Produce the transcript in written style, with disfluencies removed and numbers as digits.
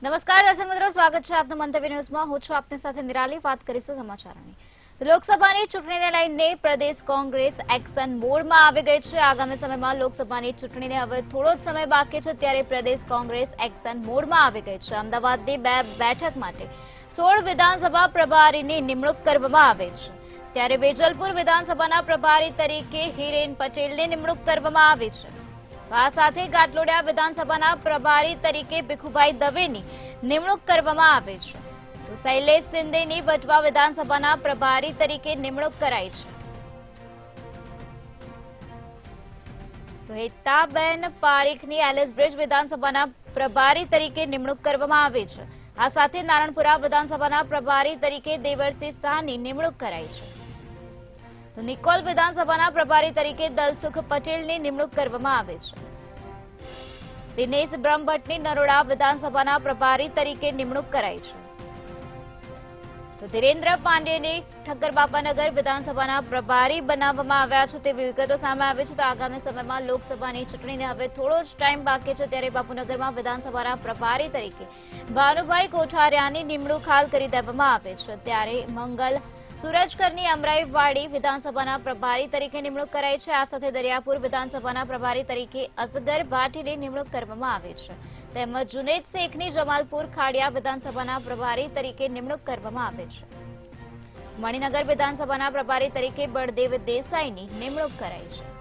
નમસ્કાર દર્શક મિત્રો, સ્વાગત છે આપનું મંતવ્ય ન્યૂઝમાં। હું છું આપની સાથે નિરાલી। વાત કરીશું સમાચારોની। લોકસભાની ચૂંટણીને લઈને પ્રદેશ કોંગ્રેસ એક્શન મોડમાં આવી ગઈ છે। આગામી સમયમાં લોકસભાની ચૂંટણીને હવે થોડો જ સમય બાકી છે, ત્યારે પ્રદેશ કોંગ્રેસ એક્શન મોડમાં આવી ગઈ છે। અમદાવાદની બે બેઠક માટે 16 વિધાનસભા પ્રભારીની નિમણૂક કરવામાં આવે છે, ત્યારે વેજલપુર વિધાનસભાના પ્રભારી તરીકે હિરેન પટેલની નિમણૂક કરવામાં આવી છે। આ સાથે ગાટલોડિયા વિધાનસભાના પ્રભારી તરીકે ભીખુભાઈ દવેની નિમણૂક કરવામાં આવી છે, તો શૈલેષ શિંદેની વટવા વિધાનસભાના પ્રભારી તરીકે નિમણૂક કરાઈ છે। તો હેતાબેન પારીખની એલિસબ્રિજ વિધાનસભાના પ્રભારી તરીકે નિમણૂક કરવામાં આવી છે। આ સાથે નારણપુરા વિધાનસભાના પ્રભારી તરીકે દેવરસિંહ શાહની નિમણૂક કરાઈ છે, તો નિકોલ વિધાનસભાના પ્રભારી તરીકે દલસુખ પટેલની નિમણૂક કરવામાં આવી છે। દિનેશ બ્રહ્મભટ્ટની નરોડા વિધાનસભાના પ્રભારી તરીકે નિમણૂક કરાઈ છે, તો ધીરેન્દ્ર પાંડેની ઠક્કરબાપાનગર વિધાનસભાના પ્રભારી બનાવવામાં આવ્યા છે, તેવી વિગતો સામે આવી છે। તો આગામી સમયમાં લોકસભાની ચૂંટણીને હવે થોડો જ ટાઈમ બાકી છે, ત્યારે બાપુનગરમાં વિધાનસભાના પ્રભારી તરીકે ભાનુભાઈ કોઠારિયાની નિમણૂક હાલ કરી દેવામાં આવે છે, ત્યારે મંગલ સુરજકરની અમરાઈવાડી વિધાનસભાના પ્રભારી તરીકે નિમણૂક કરાઈ છે। આ સાથે દરિયાપુર વિધાનસભાના પ્રભારી તરીકે અસગર ભાટીની નિમણૂક કરવામાં આવી છે, તેમજ જુનેદ શેખની જમાલપુર ખાડિયા વિધાનસભાના પ્રભારી તરીકે નિમણૂક કરવામાં આવી છે। મણિનગર વિધાનસભાના પ્રભારી તરીકે બળદેવ દેસાઈની નિમણૂક કરાઈ છે।